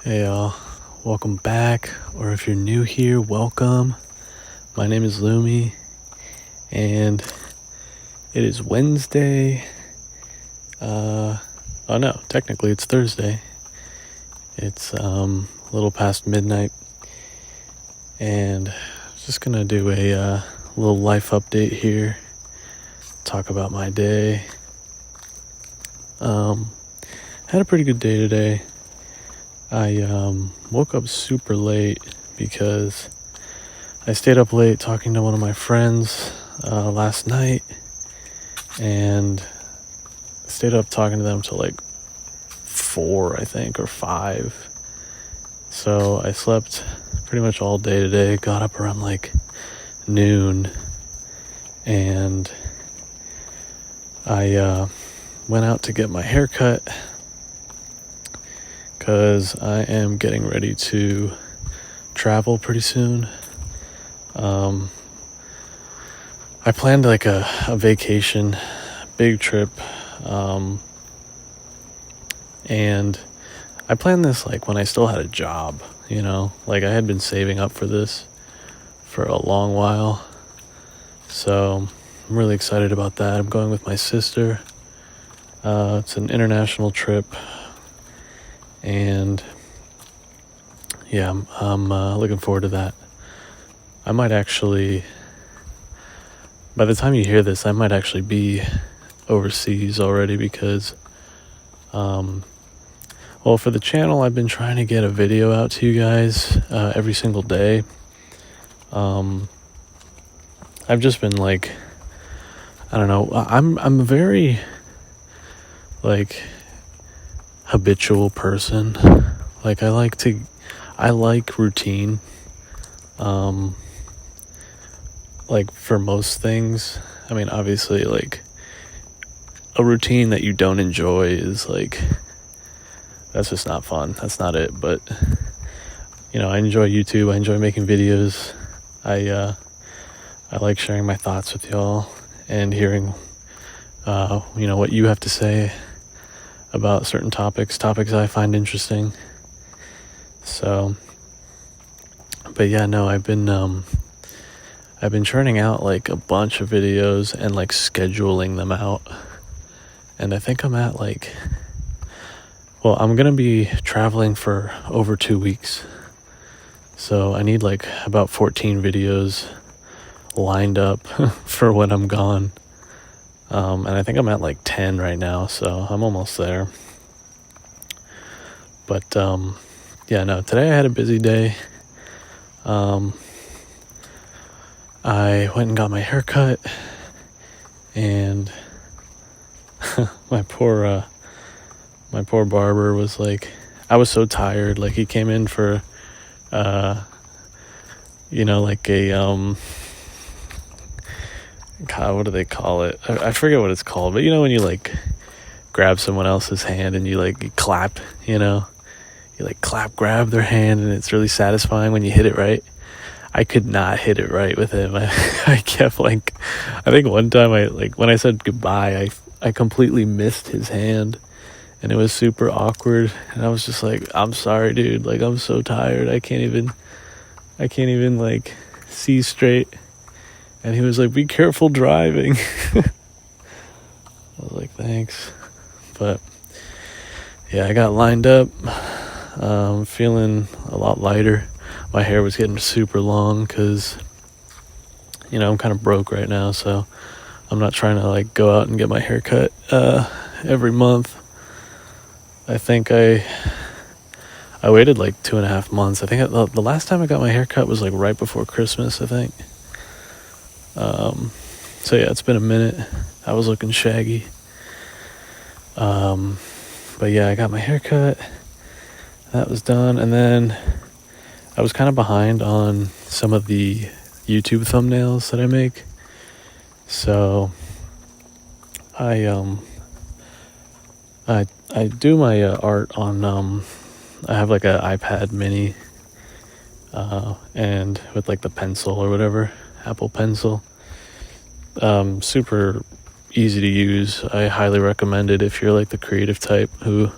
Hey y'all, welcome back, or if you're new here, welcome. My name is Lumi, and it is Wednesday. Oh no, technically it's Thursday. It's a little past midnight, and just gonna do a little life update here, talk about my day. Had a pretty good day today. I woke up super late because I stayed up late talking to one of my friends last night, and stayed up talking to them till like 4, I think, or 5. So I slept pretty much all day today, got up around like noon, and I went out to get my hair cut because I am getting ready to travel pretty soon. I planned like a vacation, big trip, and I planned this like when I still had a job, like I had been saving up for this for a long while. So I'm really excited about that. I'm going with my sister. It's an international trip, and yeah, I'm looking forward to that. I might actually, by the time you hear this, I might actually be overseas already because, well, for the channel, I've been trying to get a video out to you guys every single day. I've just been like, I don't know, I'm a very like habitual person. Like I like routine. Like for most things, I mean, obviously, like a routine that you don't enjoy is like, that's just not fun. That's not it. But I enjoy YouTube. I enjoy making videos. I like sharing my thoughts with y'all and hearing what you have to say about certain topics I find interesting. So, but yeah, no, I've been churning out like a bunch of videos and like scheduling them out. And I think I'm at like, well, I'm going to be traveling for over 2 weeks. So I need like about 14 videos lined up for when I'm gone. And I think I'm at like 10 right now, so I'm almost there. But yeah, no, today I had a busy day. I went and got my hair cut, and my poor barber was like, I was so tired. Like he came in for like a God, what do they call it? I forget what it's called, but when you like grab someone else's hand and you clap, you like grab their hand, and it's really satisfying when you hit it right. I could not hit it right with him. I kept like, I think one time when I said goodbye, I completely missed his hand, and it was super awkward. And I was just like, I'm sorry, dude. Like, I'm so tired. I can't even like see straight. And he was like, be careful driving. I was like, thanks. But yeah, I got lined up. Feeling a lot lighter. My hair was getting super long because, I'm kind of broke right now, so I'm not trying to like go out and get my hair cut every month. I think I waited like 2.5 months. I think the last time I got my hair cut was like right before Christmas, I think. So yeah, it's been a minute. I was looking shaggy. But yeah, I got my hair cut. That was done, and then I was kind of behind on some of the YouTube thumbnails that I make. So I do my art on I have like an iPad mini, and with like the pencil or whatever, Apple Pencil. Super easy to use. I highly recommend it if you're like the creative type who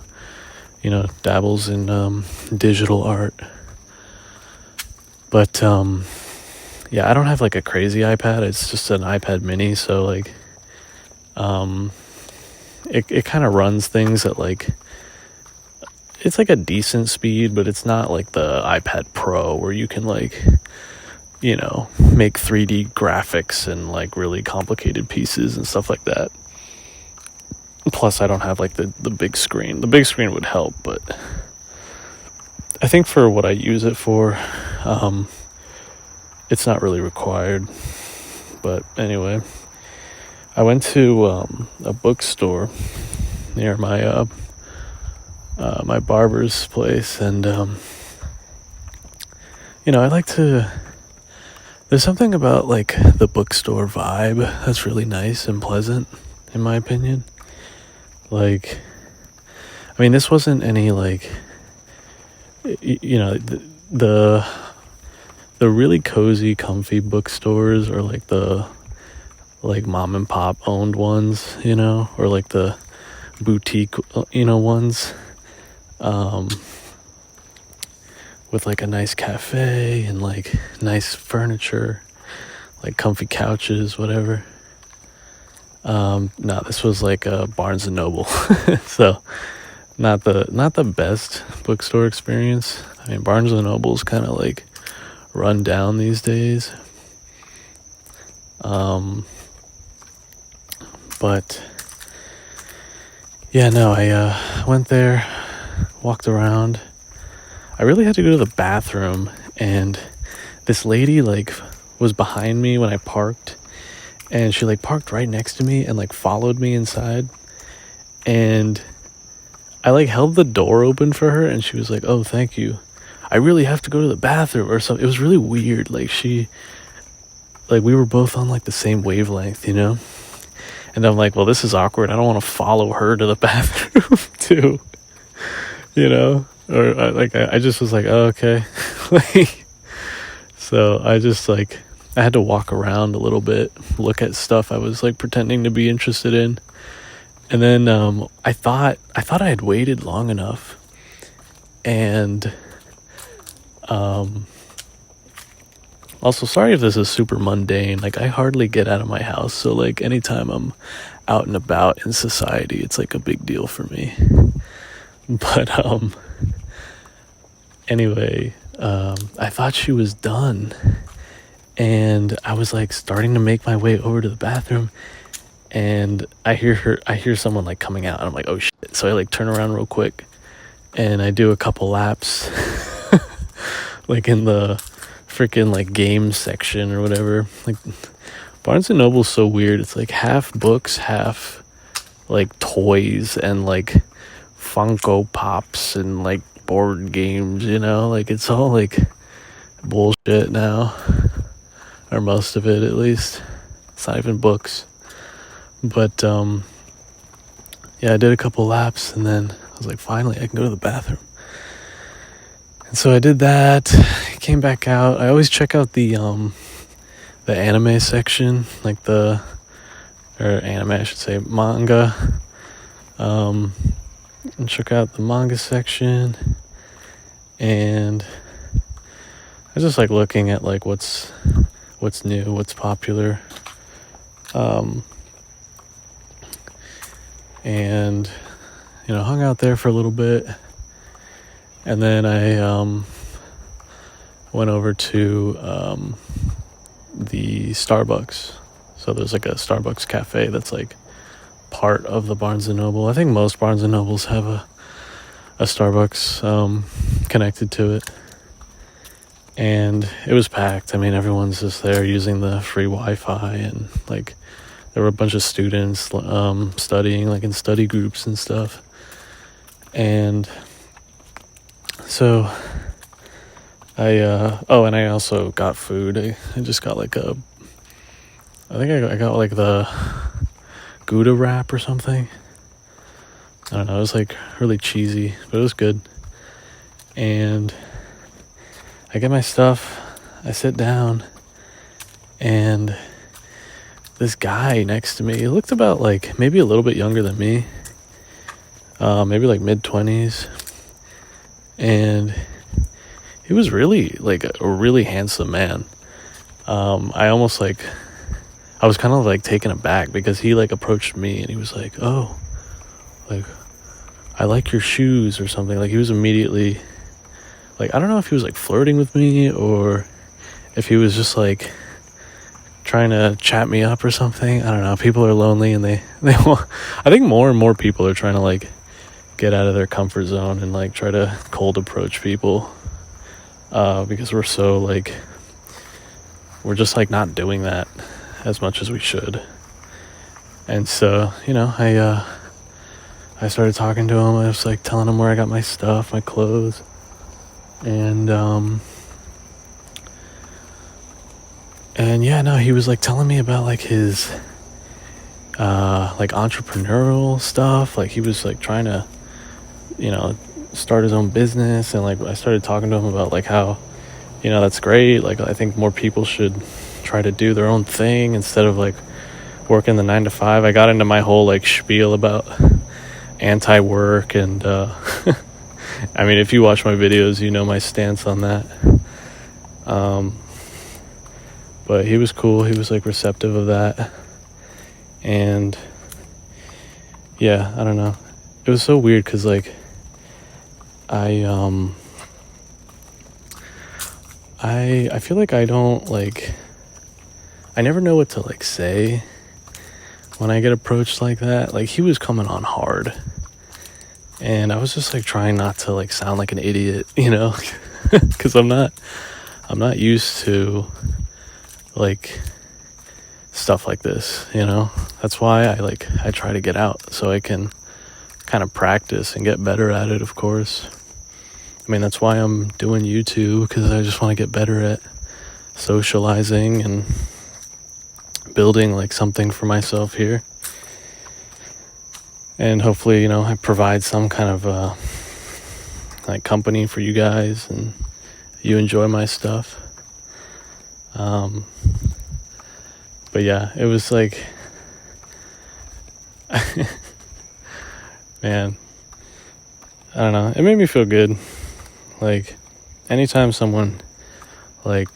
dabbles in digital art. But yeah, I don't have like a crazy iPad. It's just an iPad mini, so like it kind of runs things at like, it's like a decent speed, but it's not like the iPad Pro where you can like, make 3D graphics and like really complicated pieces and stuff like that. Plus, I don't have like the big screen. The big screen would help, but I think for what I use it for, it's not really required. But anyway, I went to a bookstore near my my barber's place, and I like to. There's something about like the bookstore vibe that's really nice and pleasant, in my opinion. Like, I mean, this wasn't any like, the really cozy, comfy bookstores, or like the like mom and pop owned ones, or like the boutique, ones, with like a nice cafe and like nice furniture, like comfy couches, whatever. No, this was like a Barnes and Noble, so not the best bookstore experience. I mean, Barnes and Noble's kind of like run down these days. But yeah, no, I went there, walked around. I really had to go to the bathroom, and this lady like was behind me when I parked, and she like parked right next to me and like followed me inside, and I like held the door open for her, and she was like, "Oh, thank you. I really have to go to the bathroom," or something. It was really weird. Like we were both on like the same wavelength, And I'm like, well, this is awkward. I don't want to follow her to the bathroom too, Or I just was like, oh, okay. So I just like, I had to walk around a little bit, look at stuff I was like pretending to be interested in. And then I thought I had waited long enough. And also, sorry if this is super mundane. Like, I hardly get out of my house, so like anytime I'm out and about in society, it's like a big deal for me. But anyway, I thought she was done, and I was like starting to make my way over to the bathroom, and I hear someone like coming out, and I'm like, oh shit. So I like turn around real quick, and I do a couple laps like in the freaking like games section or whatever. Like, Barnes and Noble's so weird. It's like half books, half like toys and like Funko Pops and like board games, like it's all like bullshit now, or most of it at least. It's not even books. But yeah, I did a couple laps, and then I was like, finally I can go to the bathroom. And so I did that, came back out. I always check out the anime section, like or anime, I should say, manga. And check out the manga section, and I was just like looking at like what's new, what's popular. And hung out there for a little bit. And then I went over to the Starbucks. So there's like a Starbucks cafe that's like part of the Barnes & Noble. I think most Barnes & Nobles have a Starbucks connected to it. And it was packed. I mean, everyone's just there using the free Wi-Fi, and like there were a bunch of students studying like in study groups and stuff. And so and I also got food. I just got like I got like the Gouda wrap or something. I don't know, it was like really cheesy, but it was good. And I get my stuff, I sit down, and this guy next to me, he looked about like maybe a little bit younger than me, maybe like mid-20s. and he was really like a really handsome man. I almost like, I was kind of like taken aback because he like approached me and he was like, "Oh, like, I like your shoes," or something. Like, he was immediately like, I don't know if he was like flirting with me or if he was just like trying to chat me up or something. I don't know. People are lonely and they want, I think more and more people are trying to like get out of their comfort zone and like try to cold approach people, because we're so like, we're just like not doing that as much as we should. And so, I started talking to him. I was like telling him where I got my stuff, my clothes, and yeah, no, he was like telling me about like his like entrepreneurial stuff. Like, he was like trying to, start his own business, and like I started talking to him about like how, that's great. Like, I think more people should try to do their own thing instead of like working the 9 to 5. I got into my whole like spiel about anti-work, and I mean, if you watch my videos, you know my stance on that. But he was cool. He was like receptive of that, and yeah, I don't know. It was so weird because like I feel like I don't like, I never know what to like say when I get approached like that. Like, he was coming on hard, and I was just like trying not to like sound like an idiot, because I'm not used to like stuff like this. That's why I try to get out so I can kind of practice and get better at it, of course. I mean, that's why I'm doing YouTube, because I just want to get better at socializing and building like something for myself here, and hopefully I provide some kind of like company for you guys and you enjoy my stuff. But yeah, it was like man, I don't know, it made me feel good. Like, anytime someone like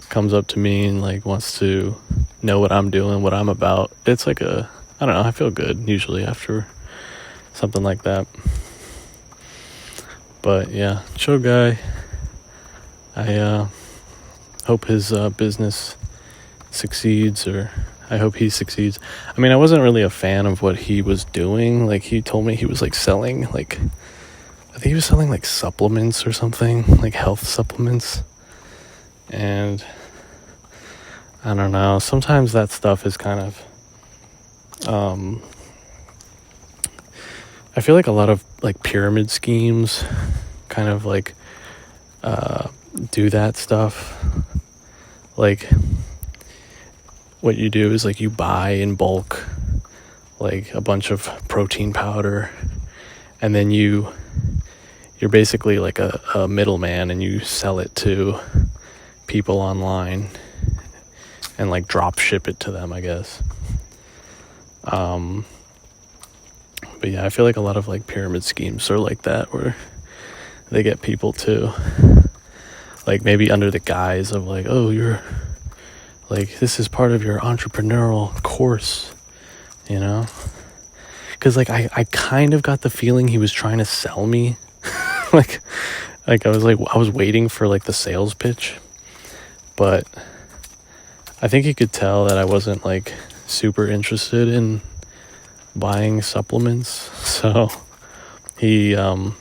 comes up to me and like wants to know what I'm doing, what I'm about, it's like I don't know, I feel good usually after something like that. But yeah, chill guy. I hope his business succeeds, or I hope he succeeds. I mean, I wasn't really a fan of what he was doing. Like, he told me he was like selling like, I think he was selling like supplements or something, like health supplements. And I don't know, sometimes that stuff is kind of I feel like a lot of like pyramid schemes kind of like do that stuff. Like, what you do is like you buy in bulk like a bunch of protein powder, and then you're basically like a middleman, and you sell it to people online and like drop ship it to them, I guess. But yeah, I feel like a lot of like pyramid schemes are like that, where they get people to like, maybe under the guise of like, oh, you're like, this is part of your entrepreneurial course, because like I kind of got the feeling he was trying to sell me like I was waiting for like the sales pitch, but I think he could tell that I wasn't like super interested in buying supplements, so he kind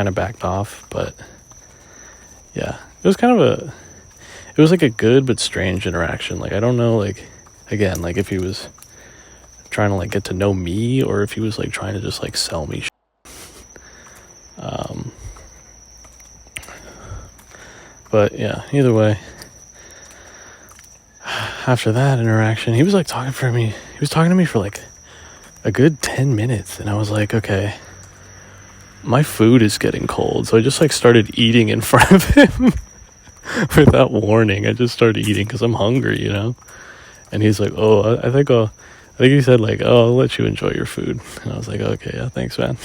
of backed off. But yeah, it was like a good but strange interaction. Like, I don't know, like, again, like if he was trying to like get to know me, or if he was like trying to just like sell me shit. But yeah, either way, after that interaction, he was like talking to me for like a good 10 minutes, and I was like, okay, my food is getting cold. So I just like started eating in front of him without warning. I just started eating because I'm hungry, and he's like, oh, I think he said like, oh, I'll let you enjoy your food. And I was like, okay, yeah, thanks, man.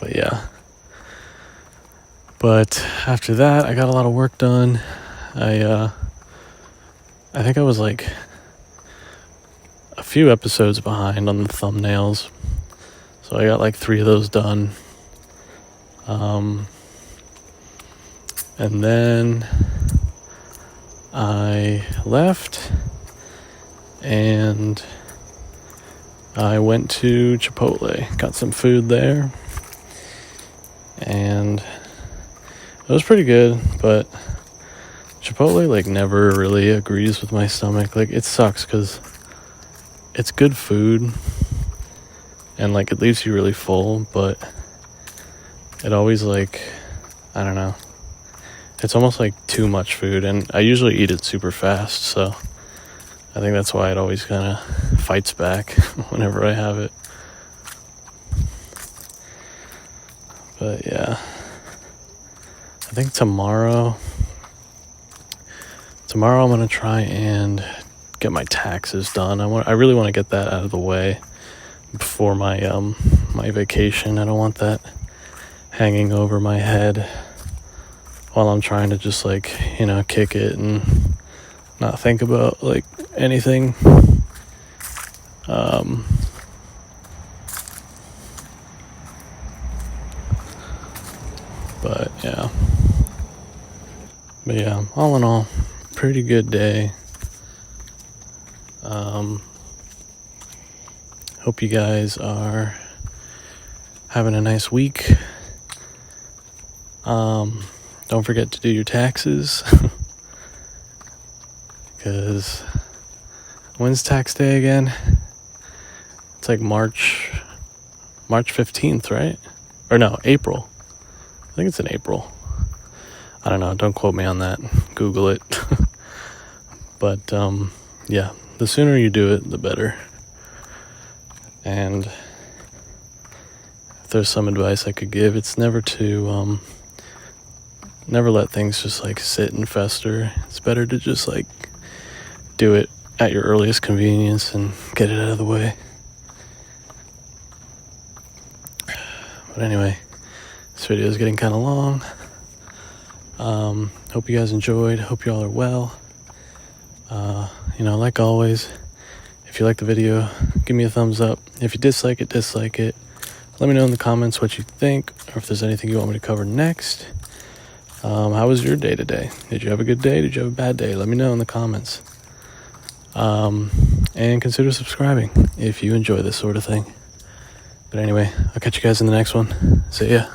But yeah. But after that, I got a lot of work done. I think I was like a few episodes behind on the thumbnails. So I got like 3 of those done. And then I left and I went to Chipotle, got some food there, and it was pretty good, but Chipotle like never really agrees with my stomach. Like, it sucks because it's good food and like it leaves you really full, but it always like, I don't know, it's almost like too much food, and I usually eat it super fast, so I think that's why it always kind of fights back whenever I have it. But yeah, I think tomorrow I'm gonna try and get my taxes done. I really want to get that out of the way before my my vacation. I don't want that hanging over my head while I'm trying to just like, kick it and not think about like anything. But yeah, all in all, pretty good day. Hope you guys are having a nice week. Don't forget to do your taxes. Because when's tax day again? It's like March 15th, right? Or no, April. I think it's in April. I don't know, don't quote me on that. Google it. But yeah, the sooner you do it, the better. And if there's some advice I could give, it's never to never let things just like sit and fester. It's better to just like do it at your earliest convenience and get it out of the way. But anyway, this video is getting kind of long. Hope you guys enjoyed. Hope you all are well. Like always, if you like the video, give me a thumbs up. If you dislike it. Let me know in the comments what you think, or if there's anything you want me to cover next. How was your day today? Did you have a good day? Did you have a bad day? Let me know in the comments. And consider subscribing if you enjoy this sort of thing. But anyway, I'll catch you guys in the next one. See ya.